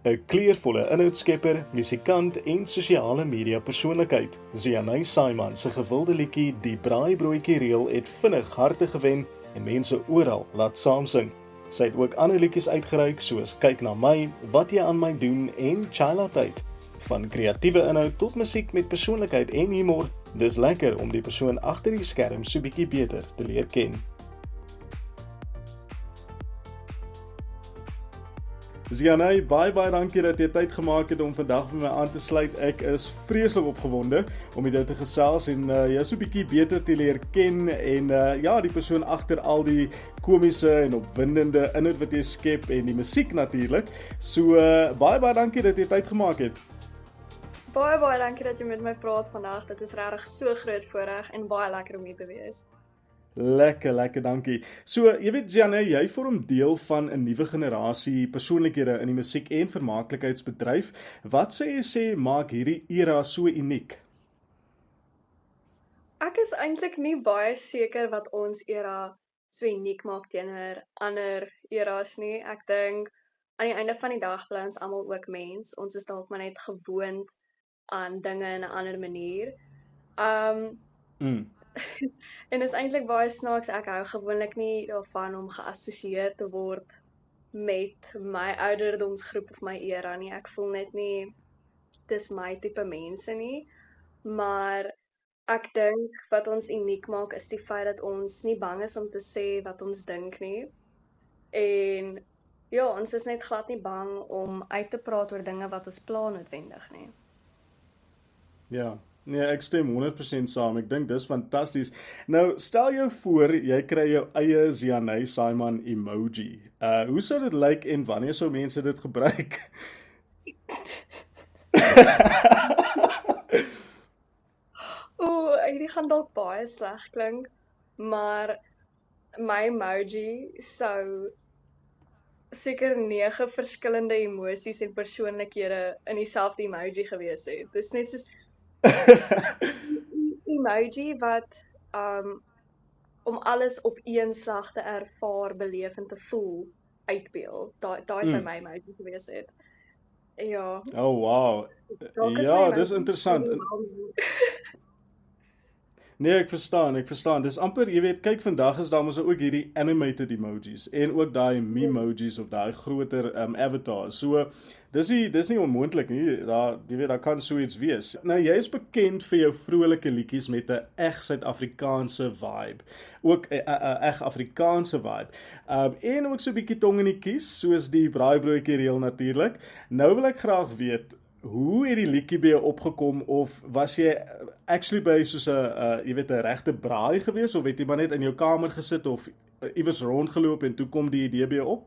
'n kleurvolle inhoudskepper, musikant en sosiale media persoonlikheid. Zianay Simon se gewilde liedjie Die Braaibroodjie Reël het vinnig harte gewen en mense oral laat saamsing. Sy het ook ander liedjies uitgereik soos Kyk na my, Wat jy aan my doen en Chila tyd. Van kreatiewe inhoud tot musiek met persoonlikheid en humor, dis lekker om die persoon agter die skerm so bietjie beter te leer ken. Zianay, baie dankie dat jy tyd gemaak het om vandag by my aan te sluit. Ek is vreeslik opgewonde om met jou te gesels en jou so 'n bietjie beter te leer ken en die persoon agter al die komiese en opwindende inhoud wat jy skep en die musiek natuurlik. So baie dankie dat jy tyd gemaak het. Baie dankie dat jy met my praat vandag. Dit is regtig so groot voorreg en baie lekker om hier te wees. Lekker, dankie. So, jy weet Zianay, jy vorm deel van 'n nuwe generasie persoonlikhede in die musiek- en vermaaklikheidsbedryf. Wat sou jy sê maak hierdie era so uniek? Ek is eintlik nie baie seker wat ons era so uniek maak teenoor ander eras nie. Ek dink aan die einde van die dag bly ons almal ook mens. Ons is dalk maar net gewoond aan dinge in 'n ander manier. En is eintlik baie snaaks. Ek hou gewoonlik nie daarvan om geassosieer te word met my ouderdomsgroep of my era nie. Ek voel net nie dis my tipe mense nie. Maar ek dink wat ons uniek maak is die feit dat ons nie bang is om te sê wat ons dink nie. En ja, ons is net glad nie bang om uit te praat oor dinge wat ons pla noodwendig nie. Ja, nee, ek stem 100% saam. Ek dink dis fantasties. Nou, stel jou voor jy kry jou eie Zianay Simon emoji. Hoe sou dit lyk en wanneer sou mense dit gebruik? Hierdie gaan dalk baie sleg klink, maar my emoji sou seker 9 verskillende emosies en persoonlikhede in dieselfde emoji gewees het. Dis net soos emoji wat om alles op een slag te ervaar, beleef en te voel uitbeeld. Daai sou my emoji gewees het. Ja. Oh wow. Dalk is Ja, my dis emoji interessant. wel- Nee, ek verstaan. Dis amper, jy weet, kyk, vandag is daar mos ook hierdie animated emojis en ook daai memojis of daai groter avatars. So dis nie onmoontlik nie. Daar kan so iets wees. Nou jy is bekend vir jou vrolike liedjies met 'n eg Suid-Afrikaanse vibe. Ook 'n eg Afrikaanse vibe. En ook so 'n bietjie tong in die kies, soos die braaibroodjie reël natuurlik. Nou wil ek graag weet, hoe het die liedjie by jou opgekom, of was jy actually by soos 'n regte braai gewees, of het jy maar net in jou kamer gesit of iewers rondgeloop en toe kom die idee by jou op?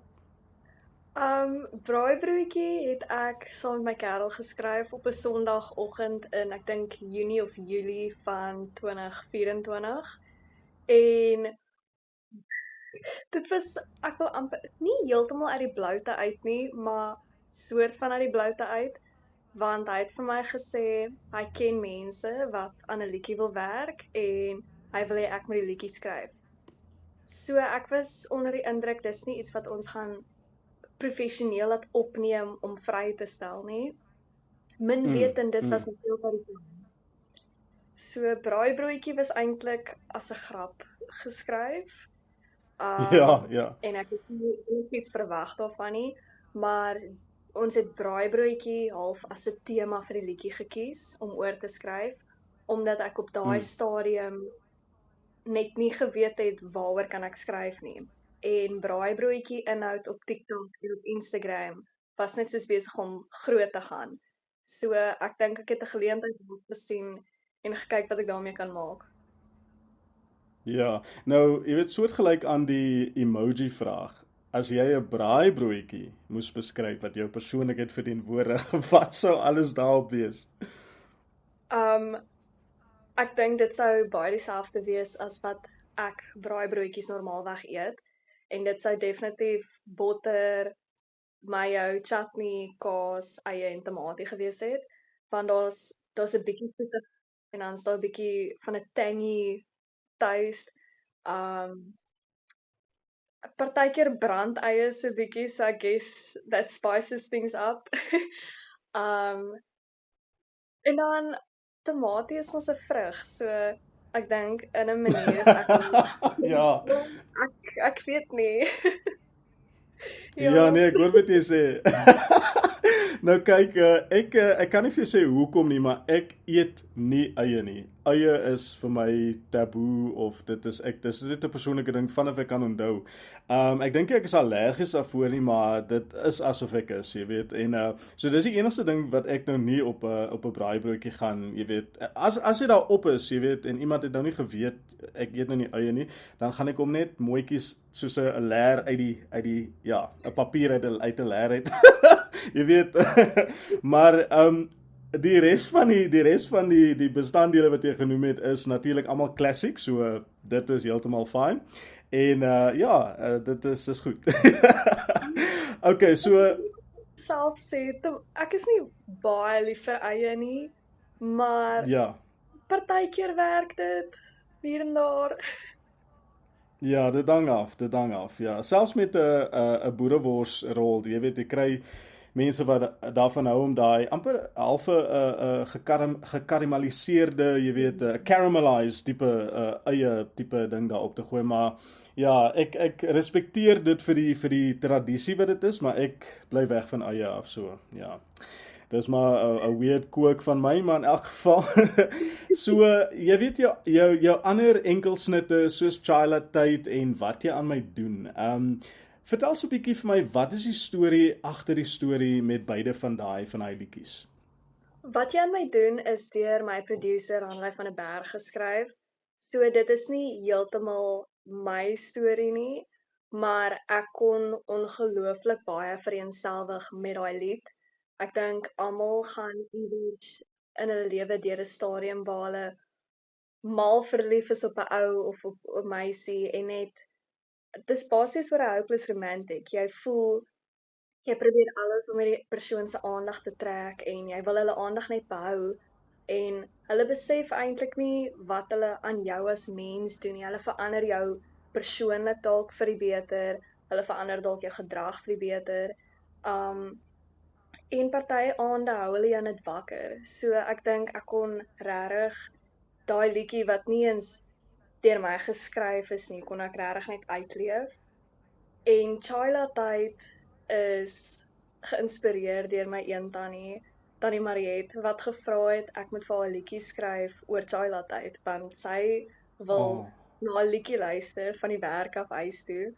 Braaibroodjie het ek saam met my kerel geskryf op 'n Sondagoggend in, ek dink Junie of Julie van 2024. En dit was, ek wil amper nie heeltemal uit die bloute uit nie, maar soort van uit die bloute uit, want hy het vir my gesê hy ken mense wat aan 'n liedjie wil werk en hy wil hê ek moet die liedjie skryf. So ek was onder die indruk dis nie iets wat ons gaan professioneel laat opneem om vry te stel nie. Min wetend dit was natuurlik wat die plan. So braaibroodjie was eintlik as 'n grap geskryf. Ja. En ek het nie iets verwag daarvan nie, maar ons het braaibroodjie half as 'n tema vir die liedjie gekies om oor te skryf, omdat ek op daai stadium net nie geweet het waaroor kan ek skryf nie. En braaibroodjie inhoud op TikTok en op Instagram was net soos besig om groot te gaan. So ek dink ek het 'n geleentheid gesien en gekyk wat ek daarmee kan maak. Ja, nou, jy weet, soortgelyk aan die emoji vraag. As jy 'n braaibroodjie moes beskryf wat jou persoonlikheid verteenwoordig, wat sou alles daarop wees? Ek dink dit sou baie dieselfde wees as wat ek braaibroodjies normaalweg eet. En dit sou definitief botter, mayo, chutney, kaas, eie en tamatie gewees het. Want daar's 'n bietjie soetig en dan is daar 'n bietjie van 'n tangy taste. Partykeer brandeie so bietjie, so I guess that spices things up. Um, en dan tamatie is mos 'n vrug, so ek dink in 'n manier is ek Ja. ek weet nie. Ja, Ja. nee, ek hoor wat jy sê. Nou kyk, ek kan nie vir jou sê hoekom nie, maar ek eet nie eie nie. Eie is vir my taboe of dis net 'n persoonlike ding vanaf ek kan onthou. Ek dink ek is allergies daarvoor nie, maar dit is asof ek is, jy weet. En so dis die enigste ding wat ek nou nie op 'n braaibroodjie gaan, jy weet. As jy daar op is, jy weet, en iemand het nou nie geweet ek eet nou nie eie nie, dan gaan ek hom net mooietjies soos 'n leer uit die ja, 'n papier uit 'n leer uit. Jy weet. Maar die res van die bestanddele wat jy genoem het is natuurlik almal classic, so dit is heeltemal fyn. En dit is goed. Okay, so Self sê ek is nie baie lief vir eie nie, maar ja. partykeer werk dit hier en daar. Ja, dit hang af. Ja, selfs met 'n boereworsrol, jy weet, jy kry mense wat daarvan hou om daai amper halfe 'n gekarameliseerde, jy weet, 'n caramelized tipe eie tipe ding daarop te gooi, maar ja, ek respekteer dit vir die tradisie wat dit is, maar ek bly weg van eie af, so ja. Dis maar 'n weird quirk van my, maar in elk geval. So, jy weet jou ander enkelsnitte soos Chila Tyd en wat jy aan my doen. Vertel so 'n bietjie vir my, wat is die storie agter die storie met beide van daai liedjies? Wat jy aan my doen is deur my producer Hanley van der Berg geskryf. So dit is nie heeltemal my storie nie, maar ek kon ongelooflik baie vereenselwig met daai lied. Ek dink almal gaan iewers in hulle lewe deur 'n stadium waar hulle mal verlief is op 'n ou of op 'n meisie en net dis basies oor 'n hopeless romantic. Jy probeer alles om hierdie persoon se aandag te trek en jy wil hulle aandag net behou en hulle besef eintlik nie wat hulle aan jou as mens doen nie. Hulle verander jou persoonlik dalk vir die beter, hulle verander dalk jou gedrag vir die beter. En party aande hou hulle jou net wakker. So ek dink ek kon regtig daai liedjie wat nie eens deur my geskryf is nie, kon ek regtig net uitleef. En Chila Tyd is geïnspireer deur my een Tannie Mariet, wat gevra het ek moet vir haar 'n liedjie skryf oor Chila Tyd, want sy wil na 'n liedjie luister van die werk af huis toe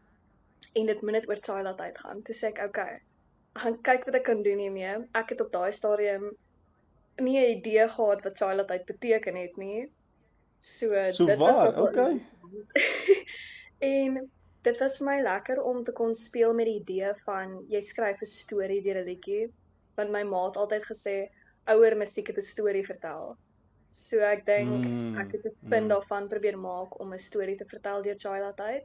en dit moet net oor Chila Tyd gaan. Toe sê ek, okay, ek gaan kyk wat ek kan doen hiermee. Ek het op daai stadium nie 'n idee gehad wat Chila Tyd beteken het nie. So dit waar, okay. En dit was vir my lekker om te kon speel met die idee van jy skryf 'n storie deur 'n liedjie, want my ma het altyd gesê ouer musiek het 'n storie vertel. So ek dink ek het 'n punt daarvan probeer maak om 'n storie te vertel deur Chila Tyd.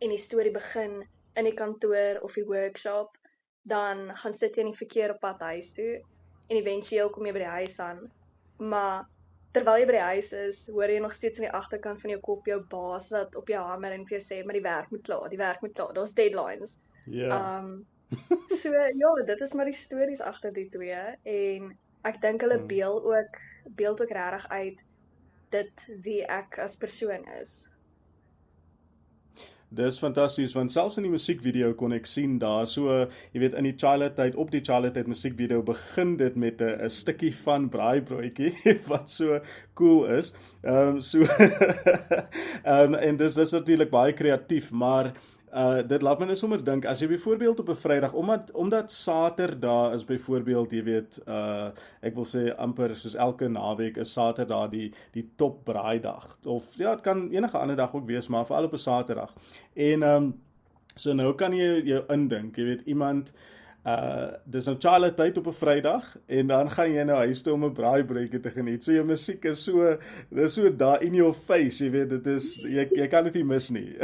En die storie begin in die kantoor of die workshop, dan gaan sit jy in die verkeer op pad huis toe en éventueel kom jy by die huis aan. Maar terwyl jy by die huis is, hoor jy nog steeds aan die agterkant van jou kop jou baas wat op jou hamer en vir jou sê, maar die werk moet klaar, daar's deadlines. Ja. So ja, dit is maar die stories agter die twee en ek dink hulle beeld ook regtig uit dit wie ek as persoon is. Dis fantasties, want selfs in die musiekvideo kon ek sien daar so, jy weet, in die Chila Tyd, op die Chila Tyd musiekvideo begin dit met 'n stukkie van braaibroodjie wat so cool is. En dis natuurlik baie kreatief, maar dit laat my net sommer dink, as jy byvoorbeeld op 'n Vrydag, omdat Saterdag is byvoorbeeld, jy weet, ek wil sê amper soos elke naweek is Saterdag die top braaidag, of ja, dit kan enige ander dag ook wees, maar veral op 'n Saterdag. En so nou kan jy jou indink, jy weet, iemand dis nou Chila Tyd op 'n Vrydag en dan gaan jy nou huis toe om 'n braaibroodjie te geniet. So jou musiek is so daar in your face, jy weet, dit is jy kan dit nie mis nie.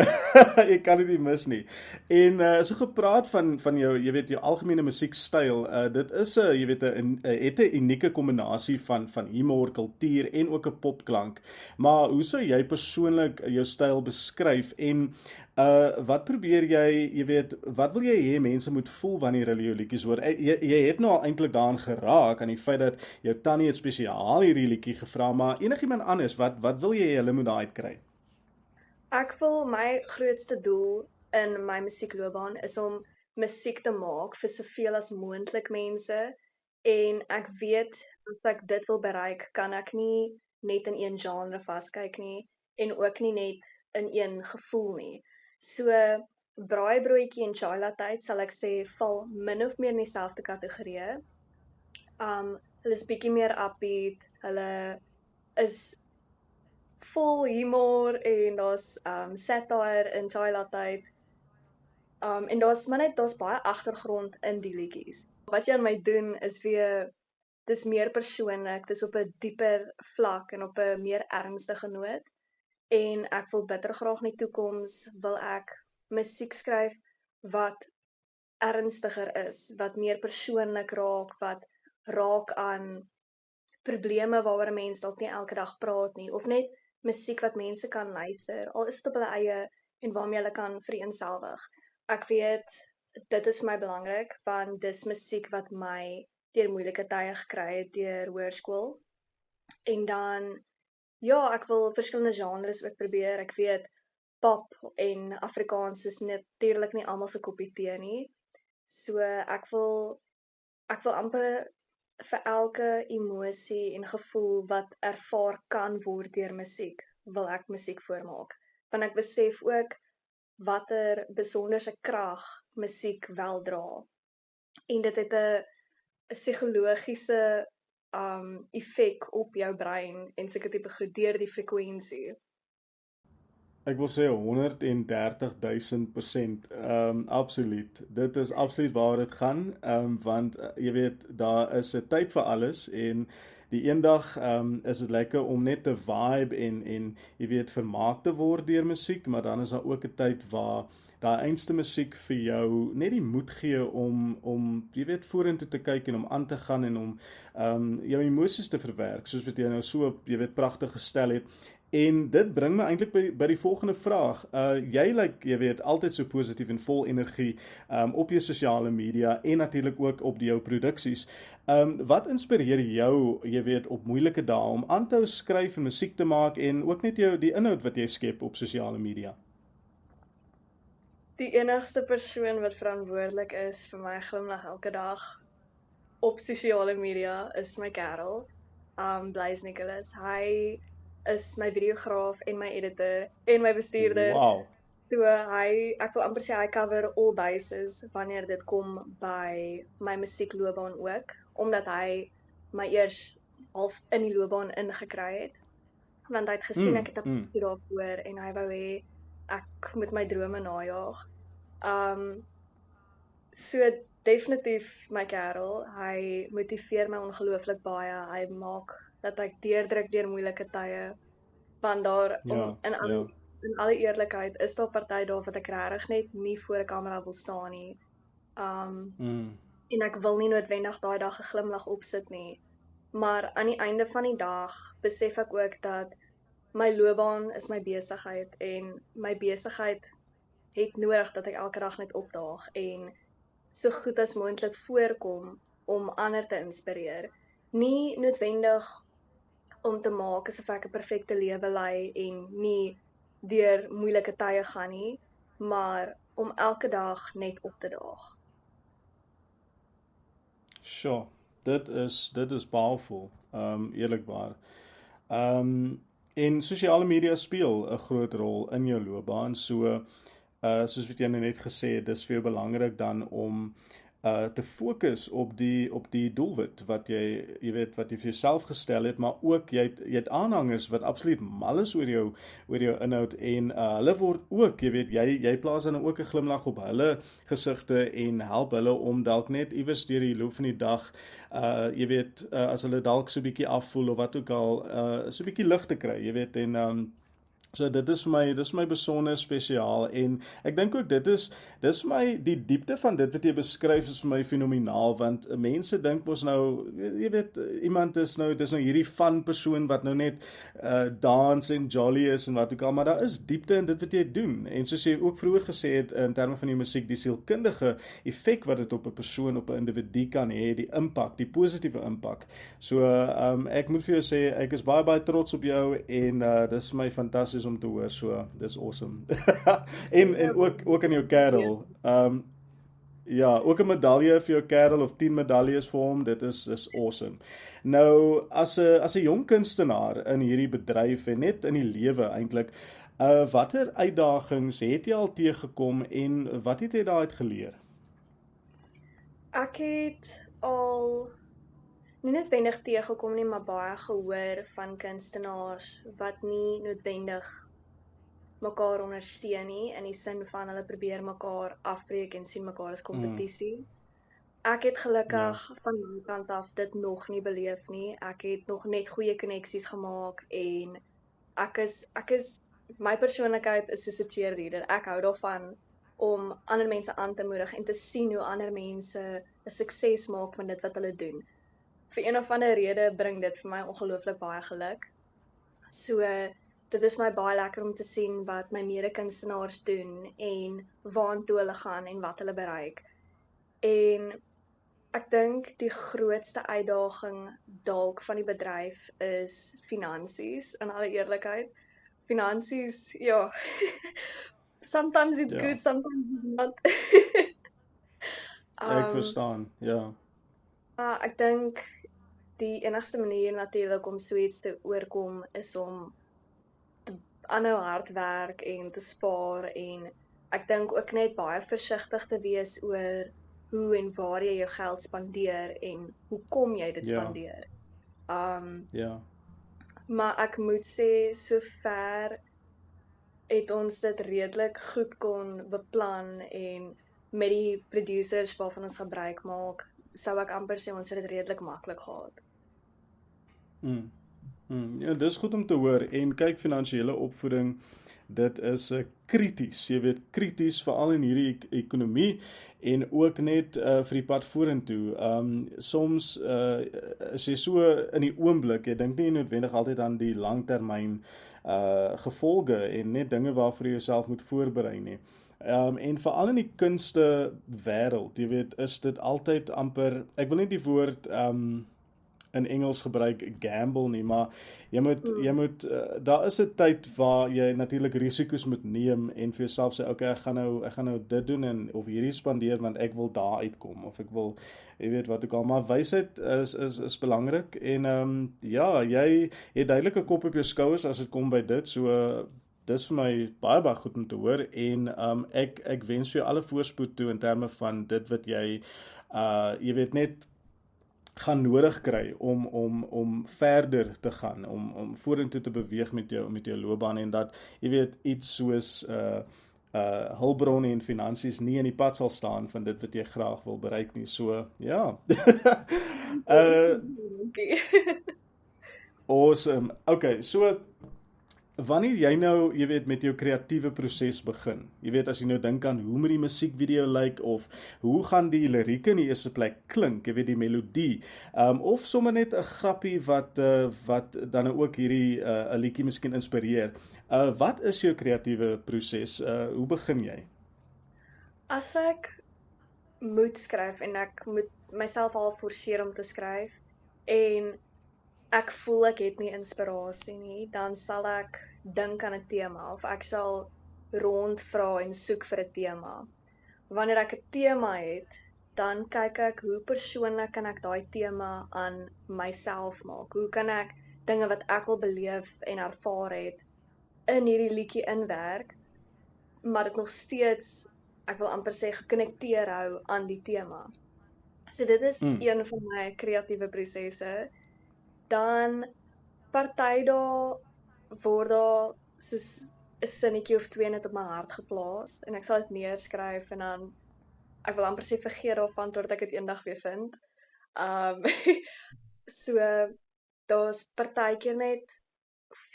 Jy kan dit nie mis nie. En so gepraat van jou, jy weet, jou algemene musiekstyl, dit is jy weet, het 'n unieke kombinasie van humor, kultuur en ook 'n popklank. Maar hoe sou jy persoonlik jou styl beskryf en Wat probeer jy weet, wat wil jy hê mense moet voel wanneer hulle jou liedjies hoor? Jy het nou al eintlik daaraan geraak aan die feit dat jou tannie het spesiaal hierdie liedjie gevra, maar enigiemand anders, wat wil jy hê hulle moet daar uitkry? Ek voel my grootste doel in my musiekloopbaan is om musiek te maak vir soveel as moontlik mense en ek weet as ek dit wil bereik, kan ek nie net in een genre vaskyk nie en ook nie net in een gevoel nie. So braaibroodjie en chai latte sal ek sê val min of meer in dieselfde kategorie. Hulle is bietjie meer upbeat, hulle is vol humor en daar's satire in chai latte. En daar's baie agtergrond in die liedjies. Wat jy aan my doen is weer dis meer persoonlik, dis op 'n dieper vlak en op 'n meer ernstige noot. En ek wil bitter graag in die toekoms wil ek musiek skryf wat ernstiger is, wat meer persoonlik raak, wat raak aan probleme waaroor 'n mens dalk nie elke dag praat nie, of net musiek wat mense kan luister, al is dit op hulle eie en waarmee hulle kan vereenselwig. Ek weet dit is vir my belangrik want dis musiek wat my deur moeilike tye gekry het deur hoërskool. En dan ja, ek wil verskillende genres ook probeer. Ek weet pop en Afrikaans is natuurlik nie almal se koppie tee nie. So ek wil amper vir elke emosie en gevoel wat ervaar kan word deur musiek, wil ek musiek voormaak. Want ek besef ook watter besonderse krag musiek wel dra. En dit het 'n psigologiese effek op jou brein en sulke tipe goed deur die frekwensie. Ek wil sê 130.000%, absoluut. Dit is absoluut waar dit gaan, want jy weet, daar is 'n tyd vir alles en die eendag is dit lekker om net te vibe en jy weet vermaak te word deur musiek, maar dan is daar ook 'n tyd waar daai einste musiek vir jou net die moed gee om jy weet vorentoe te kyk en om aan te gaan en om jou emosies te verwerk, soos wat jy nou so jy weet pragtig gestel het. En dit bring my eintlik by die volgende vraag. Jy lyk, jy weet, altyd so positief en vol energie op jou sosiale media en natuurlik ook op jou produksies. Wat inspireer jou, jy weet, op moeilike dae om aan te hou skryf en musiek te maak en ook net die inhoud wat jy skep op sosiale media? Die enigste persoon wat verantwoordelik is vir my glimlag elke dag op sosiale media is my kerel, Blaise Nicholas. Hy is my videograaf en my editor en my bestuurder. Wow. So ek wil amper sê hy cover all bases wanneer dit kom by my musiekloopbaan ook, omdat hy my eers half in die loopbaan ingekry het. Want hy het gesien ek het 'n passie daarvoor en hy wou hê ek moet my drome najag. So definitief my kerel, hy motiveer my ongelooflik baie. Hy maak dat ek deurdruk deur moeilike tye, want in alle eerlikheid is daar party daar wat ek regtig net nie voor 'n kamera wil staan nie. En ek wil nie noodwendig daai dag 'n glimlag opsit nie. Maar aan die einde van die dag besef ek ook dat my loopbaan is my besigheid en my besigheid het nodig dat ek elke dag net opdaag en so goed as moontlik voorkom om ander te inspireer. Nie noodwendig om te maak asof ek 'n perfekte lewe lei en nie deur moeilike tye gaan nie, maar om elke dag net op te daag. Sure, dit is powerful, eerlikwaar. En sosiale media speel 'n groot rol in jou loopbaan, so soos wat jy net gesê het, dis vir jou belangrik dan om te fokus op die doelwit wat jy weet wat jy vir jouself gestel het, maar ook jy het aanhangers wat absoluut mal is oor jou inhoud en hulle word ook, jy weet, jy plaas dan ook 'n glimlag op hulle gesigte en help hulle om dalk net iewers deur die loop van die dag jy weet as hulle dalk so 'n bietjie afvoel of wat ook al so 'n bietjie lig te kry, jy weet, en So dit is vir my besonder spesiaal en ek dink ook dis vir my die diepte van dit wat jy beskryf is vir my fenomenaal want mense dink mos nou jy weet iemand is nou dis nou hierdie fun persoon wat nou net dans en jolly is en wat ook al maar daar is diepte in dit wat jy doen en soos jy ook vroeër gesê het in terme van die musiek die sielkundige effek wat dit op 'n persoon op 'n individu kan hê die impak die positiewe impak so ek moet vir jou sê ek is baie trots op jou en dis vir my fantasties om te hoor so dis awesome en ook aan jou kerel ja, ook 'n medalje vir jou kerel of 10 medaljes vir hom, dit is awesome. Nou as 'n jong kunstenaar in hierdie bedryf en net in die lewe eintlik, watter uitdagings het jy al teëgekom en wat het jy daaruit geleer? Ek het al nie noodwendig teëgekom nie, maar baie gehoor van kunstenaars wat nie noodwendig mekaar ondersteun nie in die sin van hulle probeer mekaar afbreek en sien mekaar as kompetisie. Ek het Ja, gelukkig van my kant af dit nog nie beleef nie. Ek het nog net goeie koneksies gemaak en ek is my persoonlikheid is soos 'n cheerleader. Ek hou daarvan om ander mense aan te moedig en te sien hoe ander mense 'n sukses maak van dit wat hulle doen. Vir een of ander rede bring dit vir my ongelooflik baie geluk. So dit is my baie lekker om te sien wat my mede-kunstenaars doen en waantoe hulle gaan en wat hulle bereik. En ek dink die grootste uitdaging dalk van die bedryf is finansies, in alle eerlikheid. Finansies, ja. Sometimes it's ja, good, sometimes it's not. ek Um, verstaan, ja. maar ek dink die enigste manier natuurlik om so iets te oorkom is om aanhou hard werk en te spaar en ek dink ook net baie versigtig te wees oor hoe en waar jy jou geld spandeer en hoekom jy dit Ja, spandeer. Um, ja. maar ek moet sê sover het ons dit redelik goed kon beplan en met die producers waarvan ons gebruik maak, sou ek amper sê ons het dit redelik maklik gehad. Mm. Ja, dis goed om te hoor en kyk finansiële opvoeding dit is krities, jy weet krities veral in hierdie ekonomie en ook net vir die pad vorentoe. Soms is jy so in die oomblik, jy dink nie noodwendig altyd aan die langtermyn gevolge en net dinge waarvoor jy jouself moet voorberei nie. En veral in die kunste wêreld, jy weet, is dit altyd amper, ek wil nie die woord in Engels gebruik gamble nie, maar jy moet daar is 'n tyd waar jy natuurlik risiko's moet neem en vir jouself sê okay, ek gaan nou dit doen en of hierdie spandeer want ek wil daar uitkom of ek wil jy weet wat ook al, maar wysheid is belangrik en ja, jy het duidelik 'n kop op jou skouers as dit kom by dit, so dis vir my baie goed om te hoor en ek wens vir jou alle voorspoed toe in terme van dit wat jy weet net gaan nodig kry om verder te gaan, om vorentoe te beweeg met jou loopbaan en dat jy weet iets soos hulpbronne en finansies nie in die pad sal staan van dit wat jy graag wil bereik nie. So, ja. Okay. Awesome. Okay, so wanneer jy nou, jy weet, met jou kreatiewe proses begin, jy weet, as jy nou dink aan hoe moet die musiekvideo lyk, of hoe gaan die lirieke in die eerste plek klink, jy weet, die melodie, of sommer net 'n grappie wat dan nou ook hierdie 'n liedjie miskien inspireer. Wat is jou kreatiewe proses? Hoe begin jy? As ek moet skryf en ek moet myself al forceer om te skryf en ek voel ek het nie inspirasie nie, dan sal ek dink aan 'n tema of ek sal rondvra en soek vir 'n tema. Wanneer ek 'n tema het, dan kyk ek hoe persoonlik kan ek daai tema aan myself maak. Hoe kan ek dinge wat ek wil beleef en ervaar het in hierdie liedjie inwerk, maar dit nog steeds, ek wil amper sê, gekonnekteer hou aan die tema. So dit is Mm, een van my kreatiewe prosesse. Dan party dae word daar soos 'n sinnetjie of twee net op my hart geplaas en ek sal dit neerskryf en dan ek wil amper sê vergeet daarvan totdat ek dit eendag weer vind. Um so daar's partykeer net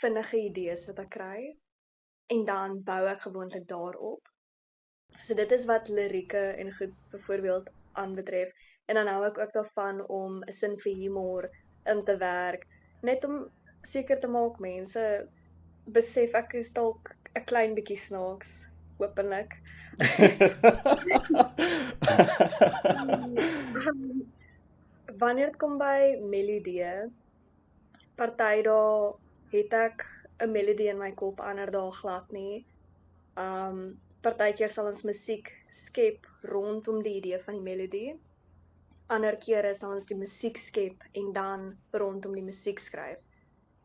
vinnige idees wat ek kry en dan bou ek gewoonlik daarop. So dit is wat lirieke en goed byvoorbeeld aanbetref. En dan hou ek ook daarvan om 'n sin vir humor in te werk, net om seker te maak mense besef ek is dalk 'n klein bietjie snaaks, hopelik. Wanneer dit kom by melodieë, party dae het ek 'n melodie in my kop, ander dae glad nie. Partykeer sal ons musiek skep rondom die idee van die melodie. Ander kere sal ons die musiek skep en dan rondom die musiek skryf.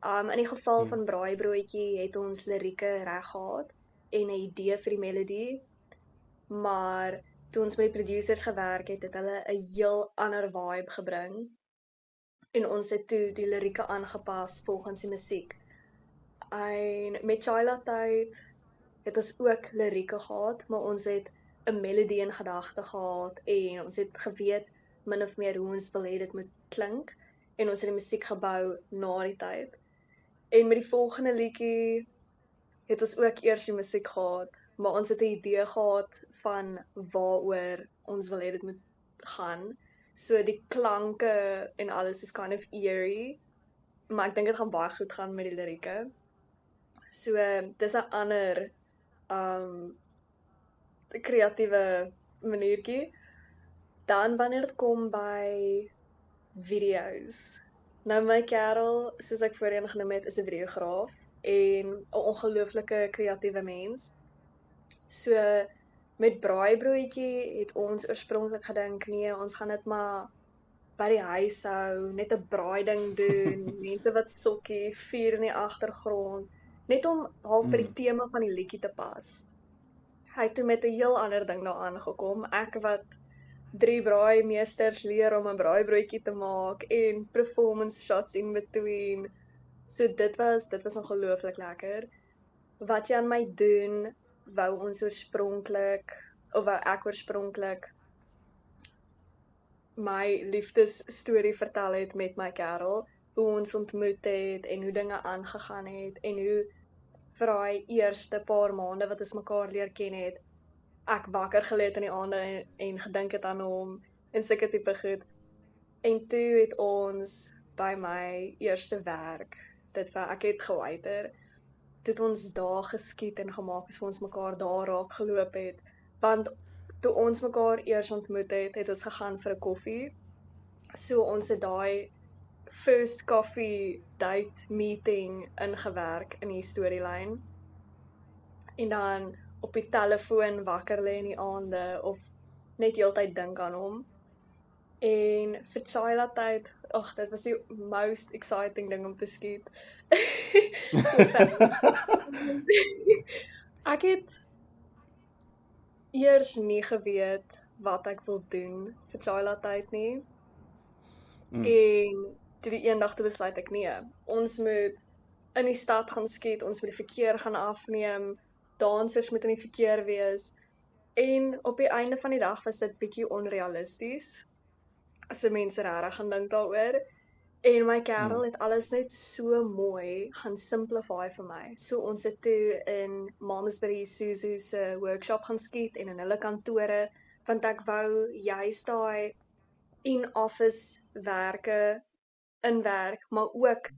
In die geval van Braaibroodjie het ons lirieke reg gehad en 'n idee vir die melodie, maar toe ons met die producers gewerk het, het hulle 'n heel ander vibe gebring en ons het toe die lirieke aangepas volgens die musiek. En met Chila tyd het ons ook lirieke gehad, maar ons het 'n melodie in gedagte gehad en ons het geweet min of meer hoe ons wil hê dit moet klink en ons het die musiek gebou na die tyd. En met die volgende liedjie het ons ook eers die musiek gehad, maar ons het 'n idee gehad van waaroor ons wil hê dit moet gaan. So die klanke en alles is kind of eerie, maar ek dink dit gaan baie goed gaan met die lirieke. So dis 'n ander kreatiewe maniertjie. Dan wanneer dit kom by video's. Nou my kerel, soos ek voorheen genoem het, is 'n videograaf en 'n ongelooflike kreatiewe mens. So met Braaibroodjie het ons oorspronklik gedink, nee, ons gaan dit maar by die huis hou, net 'n braaiding doen, mense wat sokkie, vuur in die agtergrond, net om half by die tema van die liedjie te pas. Hy het toe met 'n heel ander ding daaraan gekom, ek wat 3 braaimeesters leer om 'n braaibroodjie te maak en performance shots in between. So dit was ongelooflik lekker. Wat jy aan my doen, wou ek oorspronklik my liefdesstorie vertel het met my kerel, hoe ons ontmoet het en hoe dinge aangegaan het en hoe vir daai eerste paar maande wat ons mekaar leer ken het, ek wakker gelê het in die aande en gedink het aan hom en sulke tipe goed. En toe het ons by my eerste werk, ek het gewaiter, toe het ons daar geskiet en gemaak as ons mekaar daar raak geloop het, want toe ons mekaar eers ontmoet het, het ons gegaan vir 'n koffie. So ons het daai first coffee date meeting ingewerk in die storielyn. En dan op die telefoon wakker lê in die aande of net heeltyd dink aan hom. En vir Chila tyd, dit was die most exciting ding om te skiet. So ek het eers nie geweet wat ek wil doen vir Chila tyd nie. En toe die eendag toe besluit ek, nee, ons moet in die stad gaan skiet, ons moet die verkeer gaan afneem, dansers moet in die verkeer wees. En op die einde van die dag was dit bietjie onrealisties, as 'n mens regtig gaan dink daaroor. En my kerel het alles net so mooi gaan simplify vir my. So ons het toe in Malmesbury Isuzu se workshop gaan skiet en in hulle kantore, want ek wou juist daai in-office werke inwerk, maar ook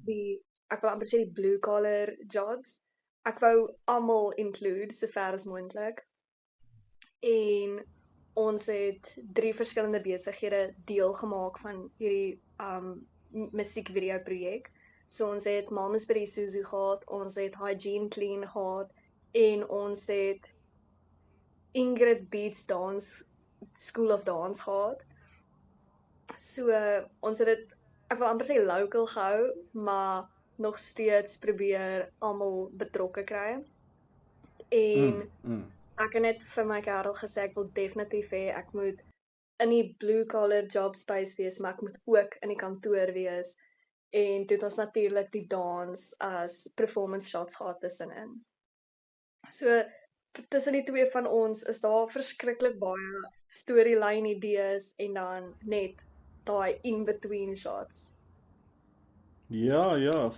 ek wil amper sê die blue collar jobs. Ek wou almal include so ver as moontlik. En ons het 3 verskillende besighede deel gemaak van hierdie musiekvideo projek. So ons het Malmesbury Isuzu gehad, ons het Hygiene Clean gehad en ons het Ingrid Beats Dance School of Dance gehad. So ons het dit, ek wil amper sê local gehou, maar nog steeds probeer almal betrokke kry. En ek het net vir my kerel gesê ek wil definitief hê ek moet in die blue collar job space wees, maar ek moet ook in die kantoor wees. En toe het ons natuurlik die dans as performance shots gehad tussenin. So tussen die twee van ons is daar verskriklik baie storyline idees en dan net daai in-between shots. Ja.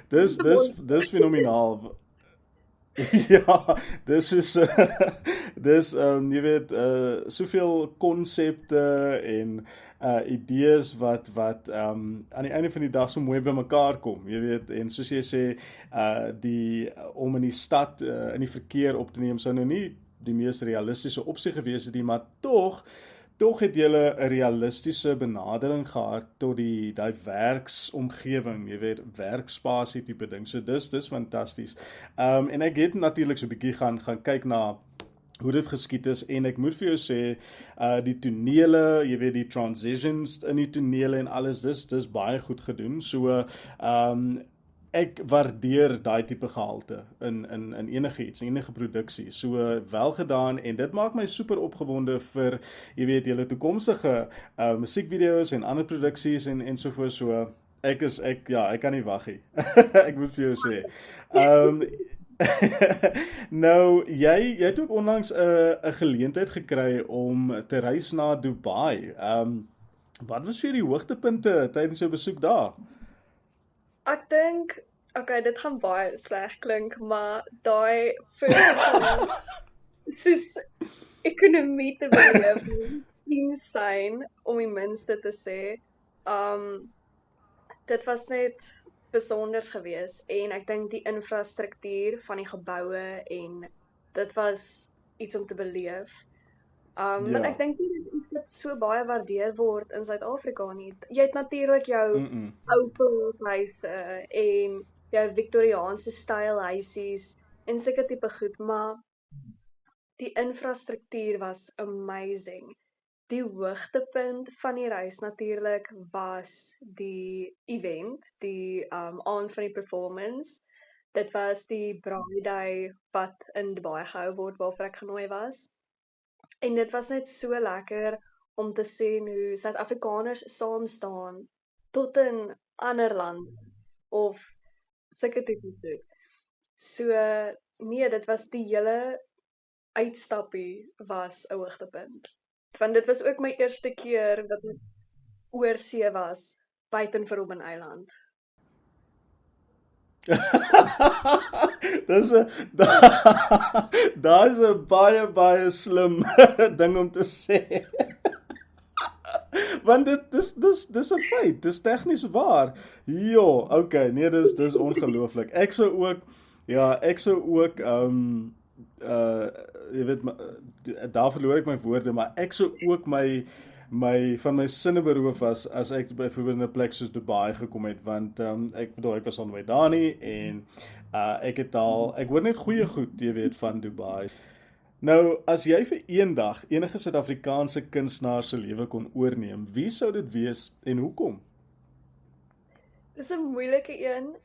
Dis fenomenaal. Ja, dis is dis jy weet soveel konsepte en idees wat aan die einde van die dag so mooi bymekaar kom, jy weet, en soos jy sê die om in die stad in die verkeer op te neem sou nou nie die mees realistiese opsie gewees het nie, maar tog het julle 'n realistiese benadering gehad tot daai werksomgewing, jy weet, werkspasie tipe ding. So dis fantasties. En ek het natuurlik so 'n bietjie gaan kyk na hoe dit geskied is en ek moet vir jou sê die tonele, jy weet die transitions in die tonele en alles dis baie goed gedoen. So ek waardeer daai tipe gehalte in enigiets, enige produksie. So wel gedaan en dit maak my super opgewonde vir jy weet julle toekomstige musiekvideo's en ander produksies en so voort. So ek kan nie wag nie. Ek moet vir jou sê. Um nou jy het ook onlangs 'n geleentheid gekry om te reis na Dubai. Wat was vir die hoogtepunte tydens jou besoek daar? Ek dink, okay, dit gaan baie sleg klink, maar daai first soos ekonomie te beleef, insane om die minste te sê. Dit was net besonders geweest en ek dink die infrastruktuur van die geboue en dit was iets om te beleef. Want ek Ja. dink nie dit so baie waardeer word in Suid-Afrika nie. Jy het natuurlik jou Mm-mm. ou plaashuise en jou Victoriaanse styl huisies en sulke tipe goed, maar die infrastruktuur was amazing. Die hoogtepunt van die reis natuurlik was die event, die aand van die performance. Dit was die Braai Day wat in Dubai gehou word waarvoor ek genooi was. En dit was net so lekker om te sien hoe Suid-Afrikaners saam staan tot in ander lande of sulke tipe goed. So nee, dit was die hele uitstappie was 'n hoogtepunt. Want dit was ook my eerste keer dat ek oor see was buiten vir Robben Eiland. Dis 'n daai's 'n baie slim ding om te sê. Want dis 'n feit, dis tegnies waar. Jo, okay, nee, dis ongelooflik. Ek sou ook jy weet daar verloor ek my woorde, maar ek sou ook van my sinne beroof was as ek byvoorbeeld in 'n plek soos Dubai gekom het, want ek bedoel ek was al nooit daar nie en ek hoor net goeie goed, jy weet, van Dubai. Nou, as jy vir eendag enige Suid-Afrikaanse kunstenaar se lewe kon oorneem, wie sou dit wees en hoekom? Dis 'n moeilike een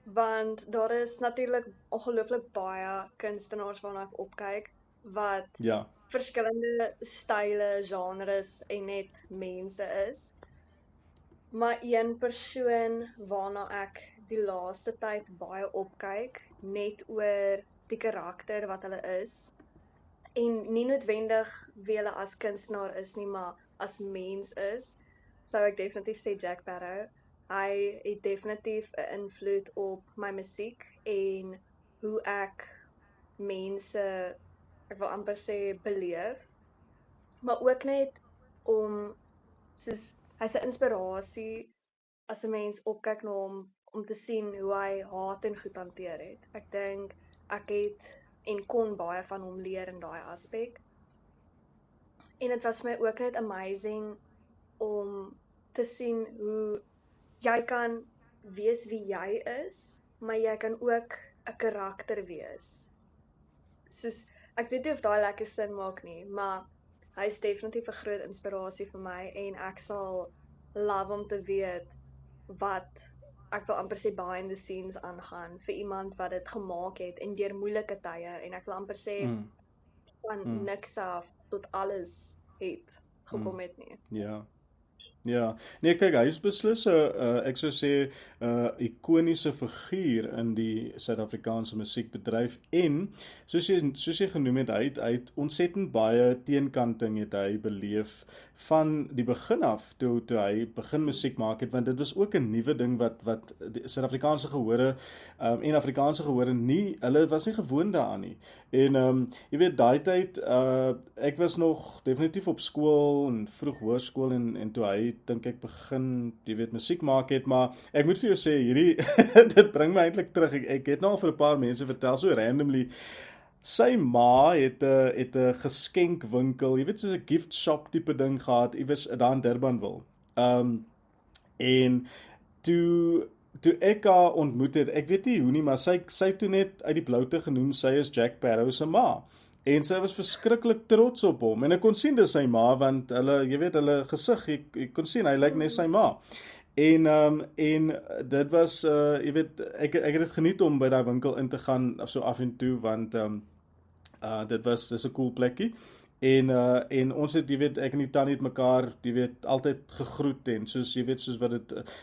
want daar is natuurlik ongelooflik baie kunstenaars waarna ek opkyk wat Ja. verskillende style, genres en net mense is. Maar een persoon waarna ek die laaste tyd baie opkyk, net oor die karakter wat hulle is en nie noodwendig wie hulle as kunstenaar is nie, maar as mens is, sou ek definitief sê Jack Sparrow. Hy het definitief 'n invloed op my musiek en hoe ek mense, ek wil amper sê, beleef, maar ook net om soos hy's 'n inspirasie as 'n mens opkyk na hom om te sien hoe hy haat en goed hanteer het. Ek dink ek het en kon baie van hom leer in daai aspek. En dit was my ook net amazing om te sien hoe jy kan wees wie jy is, maar jy kan ook 'n karakter wees. Soos ek weet nie of daai lekker sin maak nie, maar hy is definitief 'n groot inspirasie vir my en ek sal love om te weet wat ek wil amper sê behind the scenes aangaan vir iemand wat dit gemaak het en deur moeilike tye en ek wil amper sê van niks af tot alles het gekom het nie. Ja. Ja, nee kyk, hy is beslis 'n ek sou sê 'n ikoniese figuur in die Suid-Afrikaanse musiekbedryf en soos jy genoem het, hy het ontsettend baie teenkanting het hy beleef van die begin af toe hy begin musiek maak het, want dit was ook 'n nuwe ding wat die Suid-Afrikaanse gehore en Afrikaanse gehore nie, hulle was nie gewoond daaraan nie. En jy weet daai tyd ek was nog definitief op skool en vroeg hoërskool en toe hy dink ek begin, jy weet, musiek maak het, maar ek moet vir jou sê hierdie dit bring my eintlik terug. Ek het nou al vir 'n paar mense vertel so randomly. Sy ma het 'n geskenkwinkel, jy weet soos 'n gift shop tipe ding gehad, iewers daar in Durbanville. En toe ek haar ontmoet het, ek weet nie hoe nie, maar sy het toe net uit die bloute genoem sy is Jack Parow se ma. En sy was verskriklik trots op hom en ek kon sien dis sy ma want hulle, jy weet, hulle gesig, ek kon sien hy lyk net sy ma. En dit was jy weet ek het dit geniet om by daai winkel in te gaan of so af en toe want dis 'n cool plekkie. En ons het, jy weet, ek en die tannie het mekaar, jy weet, altyd gegroet en soos jy weet soos wat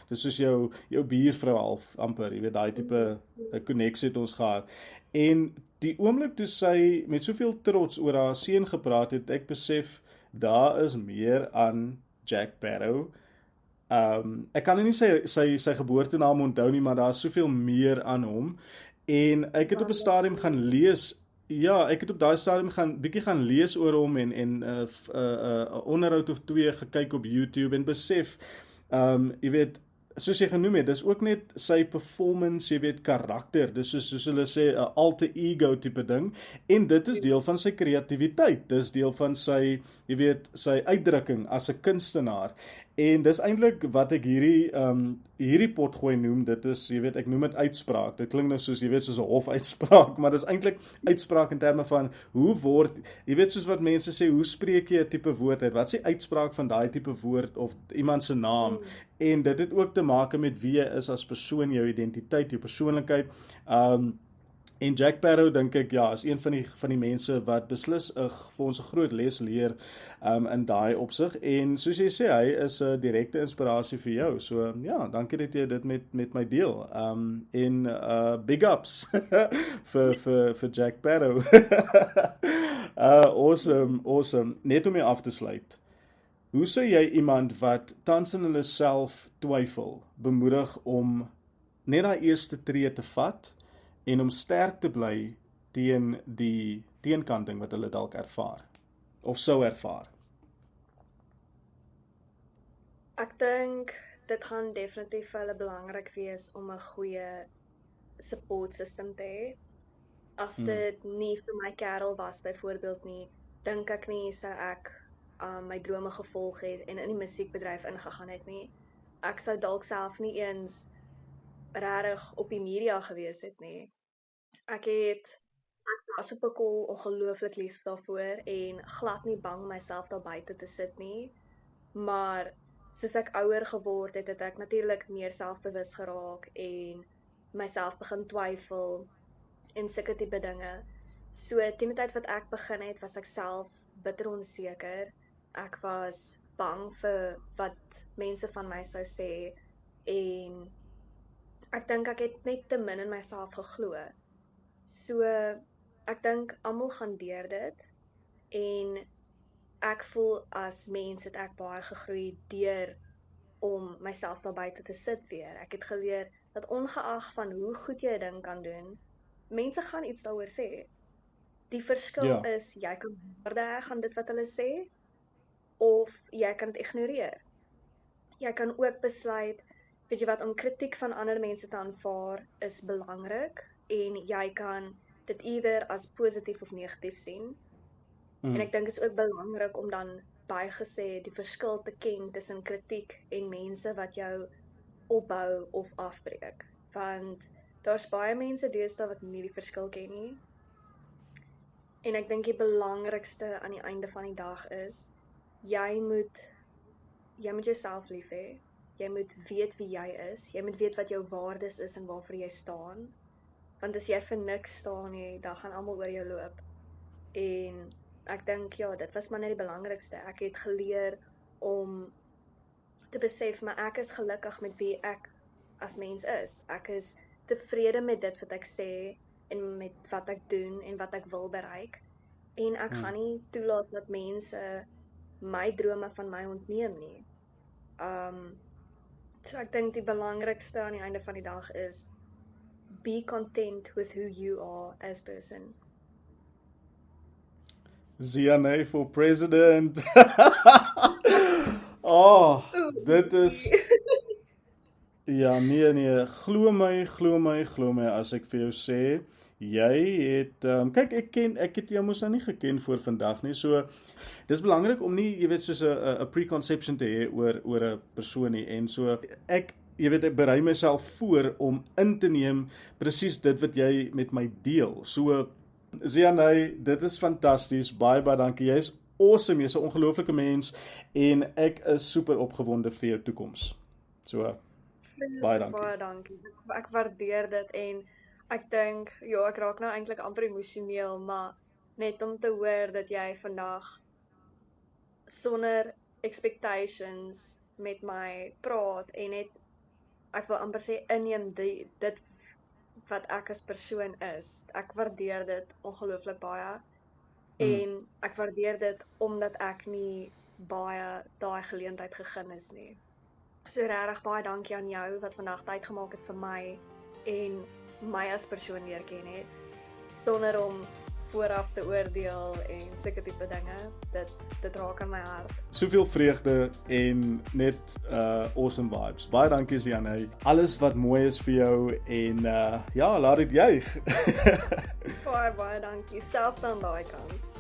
dis soos jou buurvrou half amper, jy weet daai tipe koneksie het ons gehad. En die oomblik toe sy met soveel trots oor haar seun gepraat het, ek besef daar is meer aan Jack Parow. Ek kan nie sy geboortenaam onthou nie, maar daar is soveel meer aan hom. En ek het op 'n stadium gaan lees. Ja, ek het op daai stadium bietjie gaan lees oor hom en 'n onderhoud of twee gekyk op YouTube en besef, jy weet, soos jy genoem het, dis ook net sy performance, jy weet, karakter. Dis soos hulle sê 'n alter ego tipe ding en dit is deel van sy kreatiwiteit. Dis deel van sy, jy weet, sy uitdrukking as 'n kunstenaar. En dis eintlik wat ek hierdie potgooi noem. Dit is, jy weet, ek noem dit uitspraak. Dit klink nou soos, jy weet, soos 'n hofuitspraak, maar dis eintlik uitspraak in terme van hoe word, jy weet, soos wat mense sê, hoe spreek jy 'n tipe woord uit? Wat is die uitspraak van daai tipe woord of iemand se naam? En dit het ook te maak met wie jy is as persoon, jou identiteit, jou persoonlikheid. En Jack Parow dink ek ja, is een van die mense wat beslis vir ons 'n groot les leer in daai opsig. En soos jy sê, hy is 'n direkte inspirasie vir jou. So ja, dankie dat jy dit met my deel. En big ups vir Jack Parow. Awesome. Net om jy af te sluit. Hoe sou jy iemand wat tans in hulle self twyfel, bemoedig om net daai eerste tree te vat en om sterk te bly teen die teenkanting wat hulle dalk ervaar of sou ervaar? Ek dink dit gaan definitief vir hulle belangrik wees om 'n goeie support system te hê. As dit nie vir my kerel was byvoorbeeld nie, dink ek nie sou ek my drome gevolg het en in die musiekbedryf ingegaan het nie. Ek sou dalk self nie eens regtig op die media gewees het nie. Ek was op 'n kol ongelooflik lief daarvoor en glad nie bang myself daar buite te sit nie. Maar soos ek ouer geword het, het ek natuurlik meer selfbewus geraak en myself begin twyfel en sulke tipe dinge. So teen die tyd wat ek begin het, was ek self bitter onseker. Ek was bang vir wat mense van my sou sê en ek dink ek het net te min in myself geglo. So ek dink almal gaan deur dit en ek voel as mens het ek baie gegroei deur om myself daar buite te sit weer. Ek het geleer dat ongeag van hoe goed jy 'n ding kan doen, mense gaan iets daaroor sê. Die verskil is jy kan waarde heg aan dit wat hulle sê of jy kan dit ignoreer. Jy kan ook besluit, weet jy wat, om kritiek van ander mense te aanvaar is belangrik en jy kan dit eerder as positief of negatief sien. En ek dink is ook belangrik om dan bygesê die verskil te ken tussen kritiek en mense wat jou opbou of afbreek. Want daar's baie mense deesdae wat nie die verskil ken nie. En ek dink die belangrikste aan die einde van die dag is jy moet jouself lief hê. Jy moet weet wie jy is. Jy moet weet wat jou waardes is en waarvoor jy staan. Want as jy vir niks staan nie, dan gaan almal oor jou loop. En ek dink ja, dit was maar net die belangrikste. Ek het geleer om te besef, maar ek is gelukkig met wie ek as mens is. Ek is tevrede met dit wat ek sê en met wat ek doen en wat ek wil bereik. En ek gaan nie toelaat dat mense my drome van my ontneem nie. So ek dink die belangrikste aan die einde van die dag is be content with who you are as person. Ziane for president. Oh, dit is ja, nee, glo my as ek vir jou sê, jy het kyk ek het jou mos nou nie geken voor vandag nie. So dis belangrik om nie, jy weet, soos 'n preconception te hê oor 'n persoon nie. En so ek berei myself voor om in te neem presies dit wat jy met my deel. So Ziane, dit is fantasties. Baie dankie. Jy's awesome. Jy's 'n ongelooflike mens en ek is super opgewonde vir jou toekoms. So baie dankie. Baie dankie. Ek waardeer dit en ek dink, ja, ek raak nou eintlik amper emosioneel, maar net om te hoor dat jy vandag sonder expectations met my praat en net, ek wil amper sê, inneem dit wat ek as persoon is. Ek waardeer dit ongelooflik baie en ek waardeer dit omdat ek nie baie daai geleentheid gegee is nie. So regtig baie dankie aan jou wat vandag tyd gemaak het vir my en my as persoon leer ken het, sonder om vooraf te oordeel en sulke tipe dinge. Dit raak aan my hart. Soveel vreugde en net awesome vibes. Baie dankie Ziane. Alles wat mooi is vir jou en ja, laat dit juig. Baie dankie. Selfs aan daai kant.